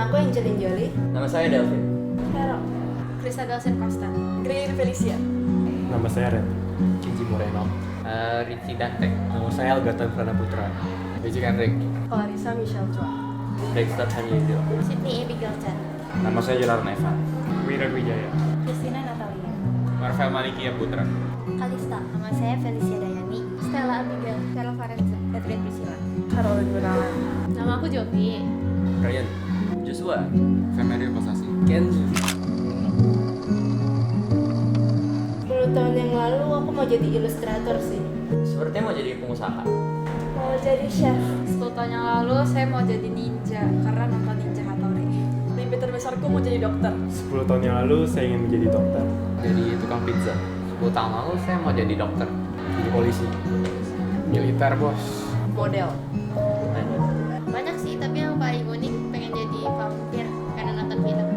Nama aku Angelin Jolie. Nama saya Delvin. Hero. Krista Galsen Costa. Green Felicia. Nama saya Ren. Cinci Moreno. Ricci Dante. Nama saya Algatan Prana Putra. Beji Henrik. Clarissa Michelle Chua. Dexter Hanlilio. Sydney Abigail Chan. Nama saya Jelar Evan. Wira Wijaya. Christina Natalia. Marvel Malikia Putra. Kalista. Nama saya Felicia Dayani. Stella Abigail. Stella Farenza. Catherine Priscilla. Caroline Gunawan. Nama aku Jovi. Ryan. Joshua. Femerio Kosasi. Kenzo. 10 tahun yang lalu aku mau jadi ilustrator sih. Sepertinya mau jadi pengusaha. Mau jadi chef. 10 tahun yang lalu saya mau jadi ninja karena nonton Ninja Hattori. Mimpi terbesarku mau jadi dokter. 10 tahun yang lalu saya ingin menjadi dokter. Jadi tukang pizza. 10 tahun lalu saya mau jadi dokter. Jadi polisi. Militer bos. Model. Lanjut. Banyak sih, tapi yang paling unik pengen jadi vampir karena nonton film.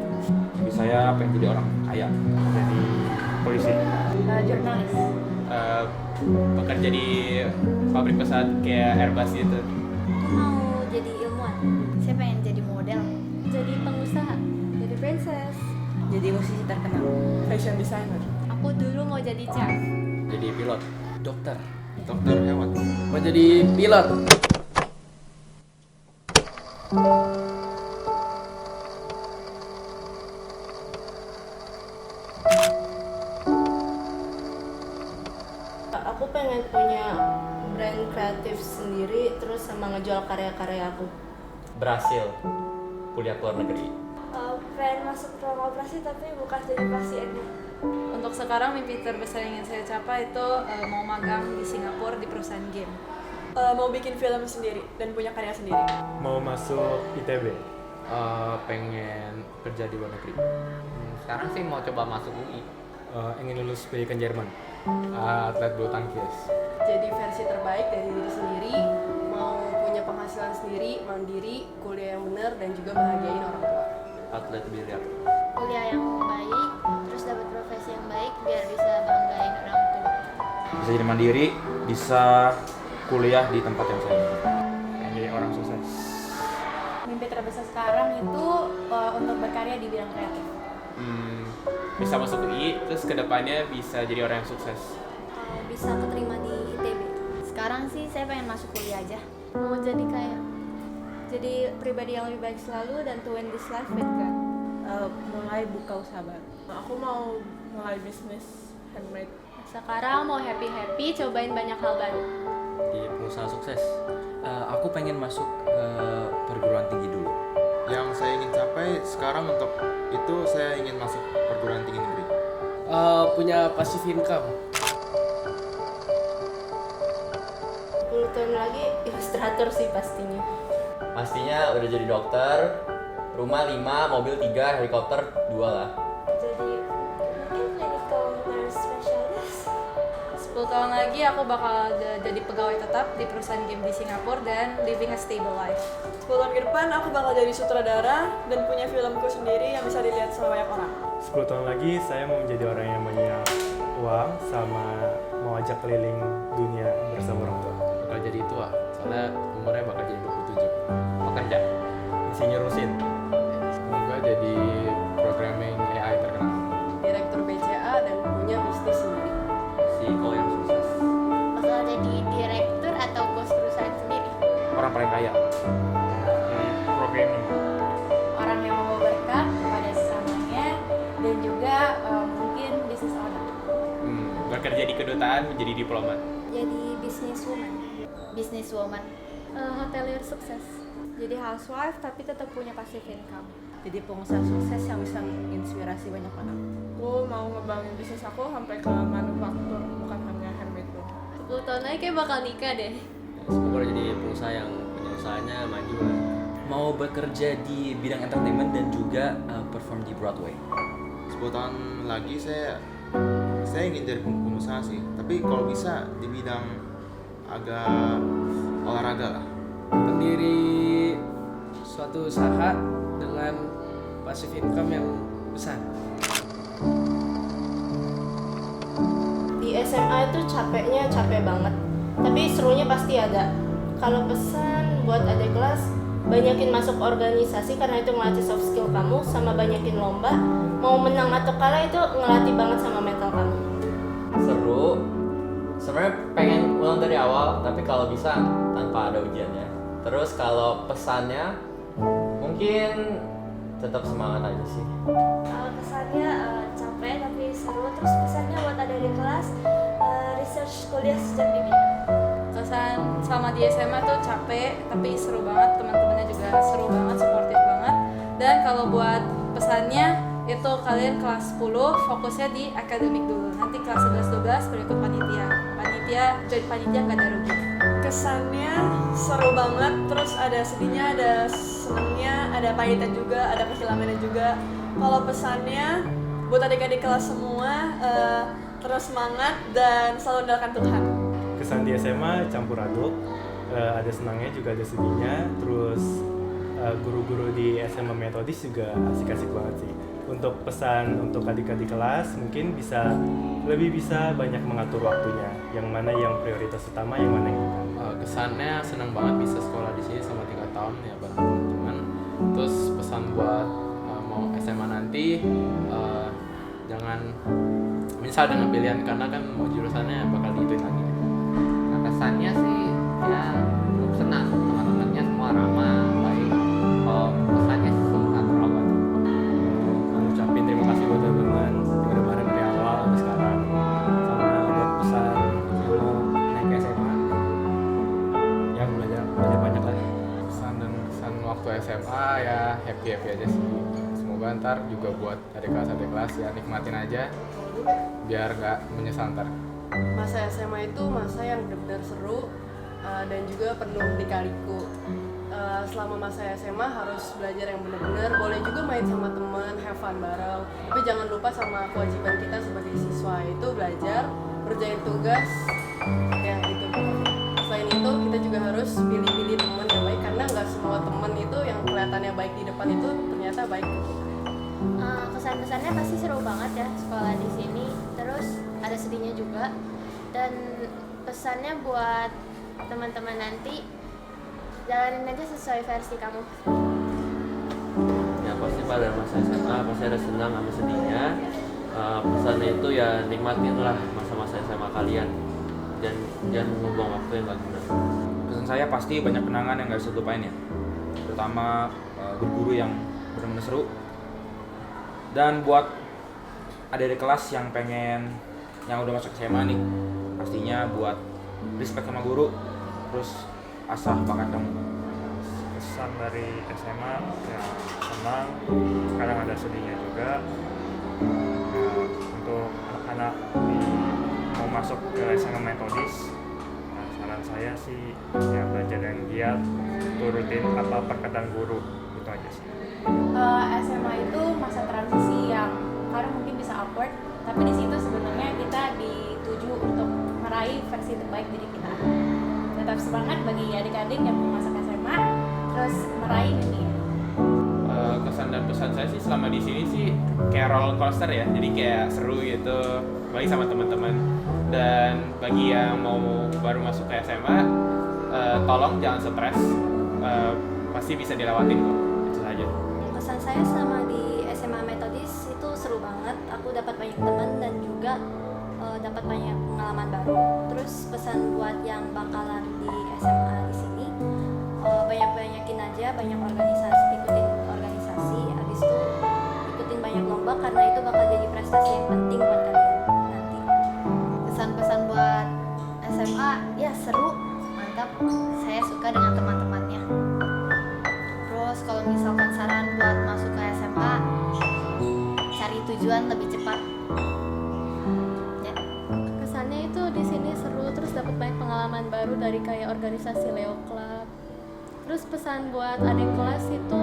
Tapi saya pengen jadi orang kaya. Jadi polisi. Jurnalis. Bekerja di pabrik pesawat kayak Airbus gitu. Aku mau jadi ilmuwan. Saya pengen jadi model. Jadi pengusaha. Jadi princess. Jadi musisi terkenal. Fashion designer. Aku dulu mau jadi chef. Jadi pilot. Dokter. Dokter hewan. Mau jadi pilot. Aku pengen punya brand kreatif sendiri terus sama ngejual karya-karya aku. Berhasil. Kuliah ke luar negeri. Pengen masuk ruang operasi tapi bukan jadi pasiennya. Untuk sekarang mimpi terbesar yang ingin saya capai itu mau magang di Singapura di perusahaan game. Mau bikin film sendiri dan punya karya sendiri. Mau masuk ITB. Pengen kerja di luar negeri. Sekarang sih mau coba masuk UI. Ingin lulus pendidikan Jerman. Atlet bulu tangkis. Jadi versi terbaik dari diri sendiri, mau punya penghasilan sendiri, mandiri, kuliah yang benar dan juga bahagiain orang tua. Atlet biliar. Kuliah yang baik, terus dapat profesi yang baik biar bisa banggain orang tua. Bisa jadi mandiri, bisa kuliah di tempat yang saya ingin. Pengen jadi orang sukses. Mimpi terbesar sekarang itu untuk berkarya di bidang kreatif. Bisa masuk UI, terus kedepannya bisa jadi orang yang sukses. Bisa keterima di ITB. Sekarang sih saya pengen masuk kuliah aja. Mau jadi kayak jadi pribadi yang lebih baik selalu dan to win this life with God. Mulai buka usaha baru. Aku mau mulai bisnis handmade. Sekarang mau happy cobain banyak hal baru. Jadi pengusaha sukses. Aku pengen masuk perguruan tinggi dulu. Yang saya ingin capai sekarang untuk itu saya ingin masuk perguruan tinggi negeri. Punya passive income. 10 tahun lagi ilustrator sih pastinya. Pastinya udah jadi dokter. Rumah 5, mobil 3, helikopter 2 lah. Jadi mungkin clinical nurse specialist. 10 tahun lagi aku bakal jadi pegawai tetap di perusahaan game di Singapura dan living a stable life. 10 tahun ke depan aku bakal jadi sutradara dan punya filmku sendiri yang bisa dilihat sama banyak orang. 10 tahun lagi saya mau menjadi orang yang banyak uang sama mau ajak keliling dunia bersama orang tua. Bakal jadi tua, soalnya umurnya bakal jadi 27. Pekerja. Insinyur mesin. Semoga jadi programming AI terkenal. Direktur BCA dan punya bisnis sendiri. CEO yang sukses. Bakal jadi direktur atau bos perusahaan sendiri. Orang paling kaya. Programming. Orang yang membawa berkah kepada sesamanya dan juga mungkin bisnis owner. Bekerja di kedutaan menjadi diplomat. Jadi businesswoman. Hotelier sukses. Jadi housewife tapi tetap punya passive income. Jadi pengusaha sukses yang bisa menginspirasi banyak orang. Aku mau ngembangin bisnis aku sampai ke manufaktur, bukan hanya handmade doang. 10 tahun lagi kayak bakal nikah deh. Semoga jadi pengusaha yang punya usahanya maju lah. Mau bekerja di bidang entertainment dan juga perform di Broadway. 10 tahun lagi saya ingin jadi pengusaha sih, tapi kalau bisa di bidang agak olahraga lah. Pendiri suatu usaha dengan passive income yang besar. Di SMA itu capek banget, tapi serunya pasti ada. Kalau pesan buat adik kelas, banyakin masuk organisasi karena itu ngelatih soft skill kamu, sama banyakin lomba. Mau menang atau kalah itu ngelatih banget sama mental kamu. Seru. Sebenarnya pengen ulang dari awal, tapi kalau bisa tanpa ada ujiannya. Terus kalau pesannya mungkin tetap semangat aja sih. Kesannya capek tapi seru. Terus pesannya buat ada di kelas, research kuliah sejak dini. Kesan selama di SMA tuh capek tapi seru banget, teman-temannya juga seru banget, suportif banget. Dan kalau buat pesannya itu kalian kelas 10 fokusnya di akademik dulu. Nanti kelas 11-12 berikut panitia. Jadi panitia nggak ada rugi. Kesannya seru banget, terus ada sedihnya, ada senangnya, ada pahitnya juga, ada kehilangannya juga. Kalau pesannya buat adik-adik kelas semua, terus semangat dan selalu andalkan Tuhan. Kesan di SMA campur aduk, ada senangnya juga ada sedihnya. Terus guru-guru di SMA metodis juga asik-asik banget sih. Untuk pesan untuk adik-adik kelas mungkin lebih bisa banyak mengatur waktunya, yang mana yang prioritas utama, yang mana yang bukan. Kesannya senang banget bisa sekolah di sini selama 3 tahun ya bareng teman-teman. Terus pesan buat mau SMA nanti, jangan misal dengan pilihan karena kan mau jurusannya bakal diituin lagi. Nah, kesannya sih ya cukup senang, teman-temannya semua ramah, baik. Kalau pesannya sih nggak terlalu banyak. Ngucapin terima kasih buat teman-teman yang udah bareng dari awal sampai sekarang. Sama buat pesan mau naik ke SMA, ya belajar banyak lah. Pesan dan kesan waktu SMA ya happy aja sih. Semoga ntar juga buat adik kelas ya nikmatin aja biar nggak menyesal ntar. Masa SMA itu masa yang benar-benar seru dan juga penuh lika-liku. Selama masa SMA harus belajar yang benar-benar, boleh juga main sama teman, have fun bareng, tapi jangan lupa sama kewajiban kita sebagai siswa, itu belajar, kerjain tugas, ya itu. Selain itu kita juga harus pilih-pilih teman yang baik, karena nggak semua teman itu yang kelihatannya baik di depan itu ternyata baik ke kita. Kesan-kesannya pasti seru banget ya sekolah di sini. Terus ada sedihnya juga. Dan pesannya buat teman-teman nanti, jalanin aja sesuai versi kamu. Ya pasti pada masa SMA pasti ada senang sama sedihnya. Pesannya itu ya nikmatin lah masa-masa SMA kalian. Dan jangan membuang waktu yang gak guna. Pesan saya pasti banyak kenangan yang gak bisa lupain ya. Terutama guru-guru yang benar-benar seru. Dan buat adik-adik kelas yang udah masuk SMA nih, pastinya buat respect sama guru, terus asah bakat kamu. Kesan dari SMA ya senang, kadang ada sedihnya juga. Untuk anak-anak mau masuk ke SMA metodis, saran saya sih ya belajar dengan giat, turutin apa perkataan guru, itu aja sih. SMA itu masa transisi yang kadang mungkin bisa awkward, tapi di situ sebenarnya kita dituju untuk meraih versi terbaik diri kita. Tetap semangat bagi adik-adik yang mau masuk SMA, terus meraih ini. Kesan dan pesan saya sih selama di sini sih kayak roller coaster ya, jadi kayak seru gitu, bagi sama teman-teman. Dan bagi yang mau baru masuk ke SMA, tolong jangan stres, pasti bisa dilewatin kok, itu saja. Pesan saya selama di SMA metodis itu seru banget. Aku dapat banyak teman dan juga dapat banyak pengalaman baru. Terus pesan buat yang bakalan di SMA di sini, banyak-banyakin aja, banyak organisasi, ikutin organisasi, habis itu ikutin banyak lomba karena itu bakal jadi prestasi yang penting buat kalian nanti. Pesan-pesan buat SMA, ya seru, mantap. Saya suka dengan teman-temannya. Terus kalau misalkan saran buat masuk ke SMA, cari tujuan lebih cepat. Ya. Kesannya itu di sini seru, terus dapat banyak pengalaman baru dari kayak organisasi Leo Club. Terus pesan buat adik kelas itu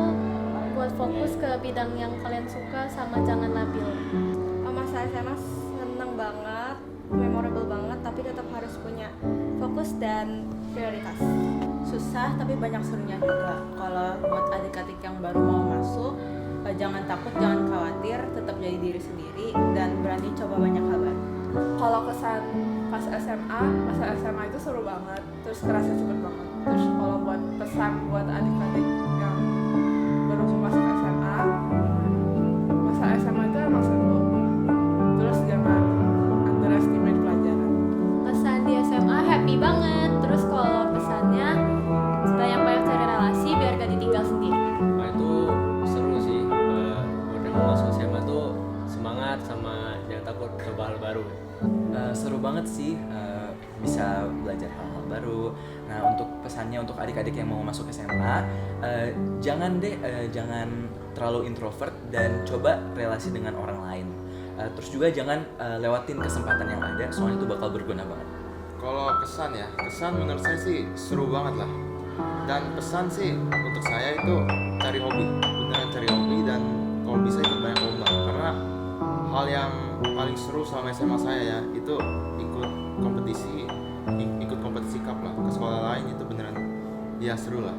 buat fokus ke bidang yang kalian suka sama jangan labil. Masa SMA seneng banget, memorable banget, tapi tetap harus punya fokus dan prioritas. Susah tapi banyak serunya juga. Kalau buat adik-adik yang baru mau masuk, jangan takut, jangan khawatir, tetap jadi diri sendiri dan berani coba banyak hal baru. Kalau kesan pas SMA, masa SMA itu seru banget, terus kerasa cepet banget. Terus kalau buat pesan buat adik-adik banget sih, bisa belajar hal-hal baru. Nah, untuk pesannya untuk adik-adik yang mau masuk SMA, jangan terlalu introvert dan coba relasi dengan orang lain. Terus juga jangan lewatin kesempatan yang ada, soalnya itu bakal berguna banget. Kalau kesan menurut saya sih seru banget lah. Dan pesan sih untuk saya itu cari hobi, beneran cari hobi, dan kalau bisa ikut banyak lomba. Karena hal yang paling seru selama SMA saya ya itu ikut kompetisi cup lah ke sekolah lain, itu beneran ya seru lah.